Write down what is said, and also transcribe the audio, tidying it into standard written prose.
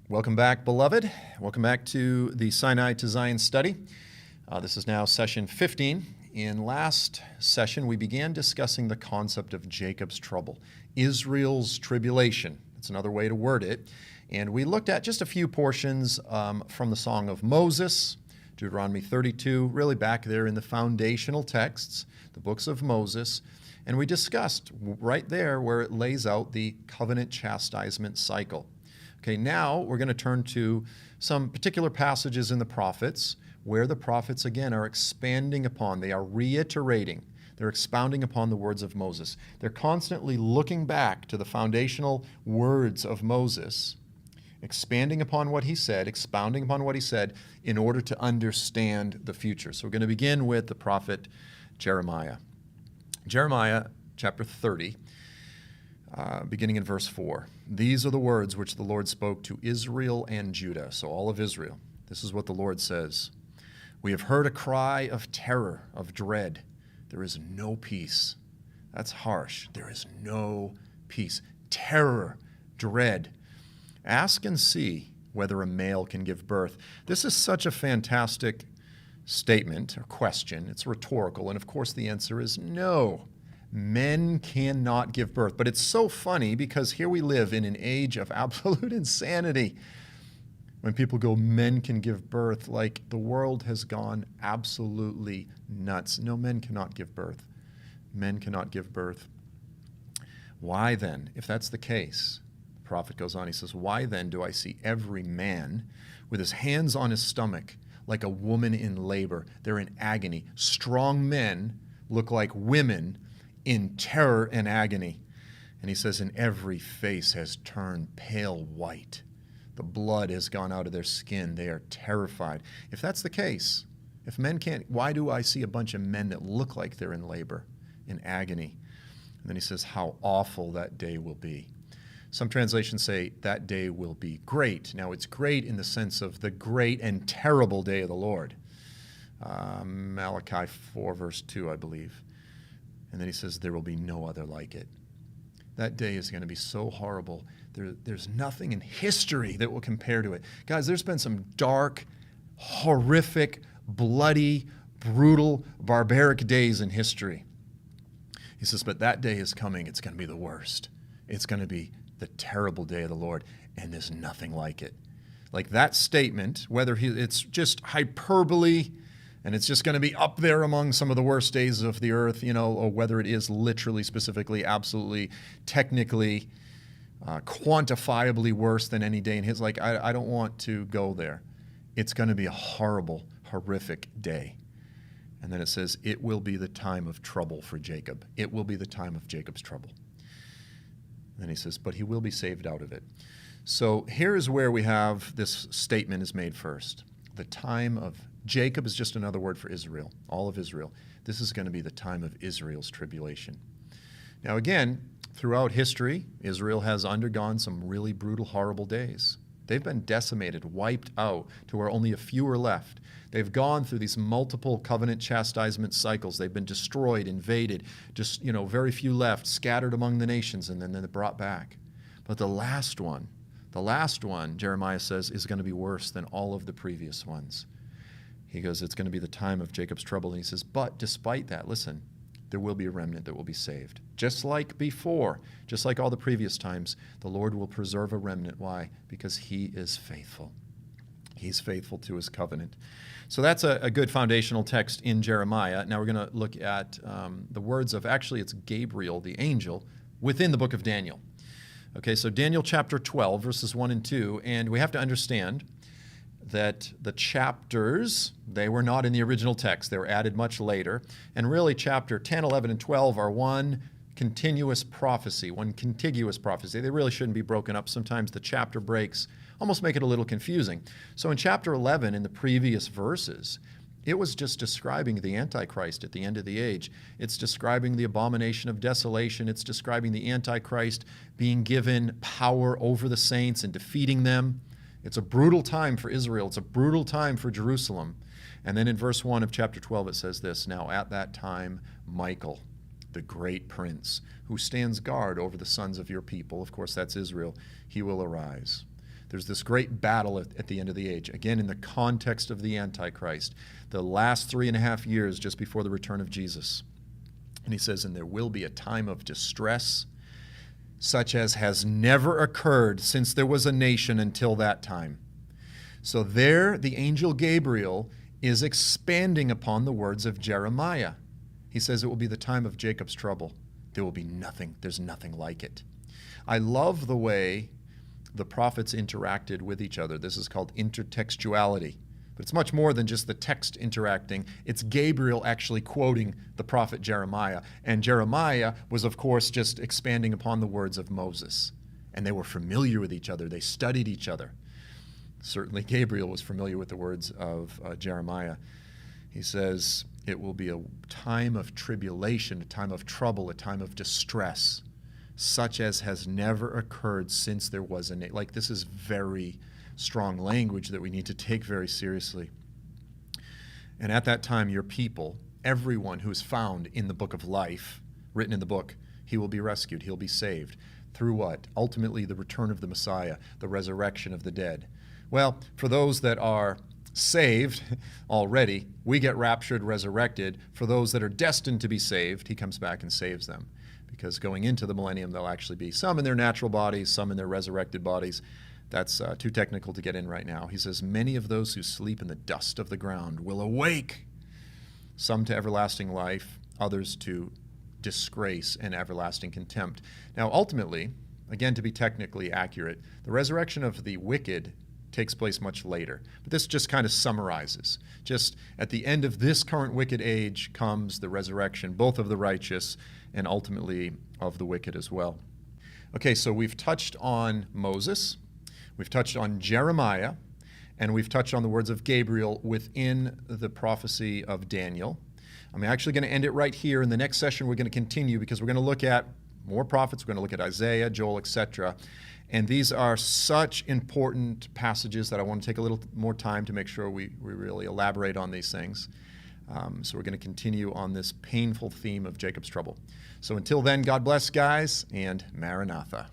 Welcome back, beloved. Welcome back to the Sinai to Zion study. This is now session 15. In last session, we began discussing the concept of Jacob's trouble, Israel's tribulation. That's another way to word it. And we looked at just a few portions from the Song of Moses, Deuteronomy 32, really back there in the foundational texts, the books of Moses. And we discussed right there where it lays out the covenant chastisement cycle. Okay, now we're going to turn to some particular passages in the prophets where the prophets, again, are expanding upon, they are reiterating, they're expounding upon the words of Moses. They're constantly looking back to the foundational words of Moses, expanding upon what he said, expounding upon what he said in order to understand the future. So we're going to begin with the prophet Jeremiah. Jeremiah chapter 30. Beginning in verse 4. These are the words which the Lord spoke to Israel and Judah, so all of Israel. This is what the Lord says. We have heard a cry of terror, of dread. There is no peace. That's harsh. There is no peace. Terror, dread. Ask and see whether a male can give birth. This is such a fantastic statement or question. It's rhetorical, and of course the answer is no. Men cannot give birth. But it's so funny because here we live in an age of absolute insanity. When people go, men can give birth, like the world has gone absolutely nuts. No, men cannot give birth. Men cannot give birth. Why then, if that's the case, the prophet goes on, he says, why then do I see every man with his hands on his stomach like a woman in labor? They're in agony. Strong men look like women in terror and agony. And he says, and every face has turned pale white. The blood has gone out of their skin. They are terrified. If that's the case, if men can't, why do I see a bunch of men that look like they're in labor, in agony? And then he says, how awful that day will be. Some translations say that day will be great. Now, it's great in the sense of the great and terrible day of the Lord. Malachi 4, verse 2, I believe. And then he says, there will be no other like it. That day is going to be so horrible. There's nothing in history that will compare to it. Guys, there's been some dark, horrific, bloody, brutal, barbaric days in history. He says, but that day is coming. It's going to be the worst. It's going to be the terrible day of the Lord, and there's nothing like it. Like that statement, whether it's just hyperbole, and it's just going to be up there among some of the worst days of the earth, or whether it is literally, specifically, absolutely, technically, quantifiably worse than any day in his. Like, I don't want to go there. It's going to be a horrible, horrific day. And then it says, it will be the time of trouble for Jacob. It will be the time of Jacob's trouble. And then he says, but he will be saved out of it. So here's where we have this statement is made first. The time of Jacob is just another word for Israel, all of Israel. This is going to be the time of Israel's tribulation. Now again, throughout history, Israel has undergone some really brutal, horrible days. They've been decimated, wiped out to where only a few are left. They've gone through these multiple covenant chastisement cycles. They've been destroyed, invaded, just, very few left, scattered among the nations, and then they're brought back. But the last one, Jeremiah says, is going to be worse than all of the previous ones. He goes, it's going to be the time of Jacob's trouble. And he says, but despite that, listen, there will be a remnant that will be saved. Just like before, just like all the previous times, the Lord will preserve a remnant. Why? Because he is faithful. He's faithful to his covenant. So that's a good foundational text in Jeremiah. Now we're going to look at the words of, actually it's Gabriel, the angel, within the book of Daniel. Okay, so Daniel chapter 12, verses 1 and 2, and we have to understand that the chapters, they were not in the original text. They were added much later. And really, chapter 10, 11, and 12 are one continuous prophecy, one contiguous prophecy. They really shouldn't be broken up. Sometimes the chapter breaks almost make it a little confusing. So in chapter 11, in the previous verses, it was just describing the Antichrist at the end of the age. It's describing the abomination of desolation. It's describing the Antichrist being given power over the saints and defeating them. It's a brutal time for Israel. It's a brutal time for Jerusalem. And then in verse 1 of chapter 12, it says this, "Now at that time, Michael, the great prince, who stands guard over the sons of your people," of course that's Israel, "he will arise. There's this great battle at the end of the age. Again, in the context of the Antichrist, the last 3.5 years just before the return of Jesus. And he says, and there will be a time of distress, such as has never occurred since there was a nation until that time. So there, the angel Gabriel is expanding upon the words of Jeremiah. He says it will be the time of Jacob's trouble. There will be nothing. There's nothing like it. I love the way the prophets interacted with each other. This is called intertextuality. But it's much more than just the text interacting. It's Gabriel actually quoting the prophet Jeremiah. And Jeremiah was, of course, just expanding upon the words of Moses. And they were familiar with each other. They studied each other. Certainly Gabriel was familiar with the words of Jeremiah. He says, it will be a time of tribulation, a time of trouble, a time of distress, such as has never occurred since there was a nation. Like, this is very strong language that we need to take very seriously. And at that time, your people, everyone who is found in the book of life, written in the book, he will be rescued, he'll be saved. Through what? Ultimately, the return of the Messiah, the resurrection of the dead. Well, for those that are saved already, we get raptured, resurrected. For those that are destined to be saved, he comes back and saves them. Because going into the millennium, there'll actually be some in their natural bodies, some in their resurrected bodies. That's too technical to get in right now. He says, many of those who sleep in the dust of the ground will awake, some to everlasting life, others to disgrace and everlasting contempt. Now, ultimately, again, to be technically accurate, the resurrection of the wicked takes place much later. But this just kind of summarizes. Just at the end of this current wicked age comes the resurrection, both of the righteous and ultimately of the wicked as well. Okay, so we've touched on Moses, we've touched on Jeremiah, and we've touched on the words of Gabriel within the prophecy of Daniel. I'm actually going to end it right here. In the next session, we're going to continue because we're going to look at more prophets. We're going to look at Isaiah, Joel, etc. And these are such important passages that I want to take a little more time to make sure we really elaborate on these things. So we're going to continue on this painful theme of Jacob's trouble. So until then, God bless, guys, and Maranatha.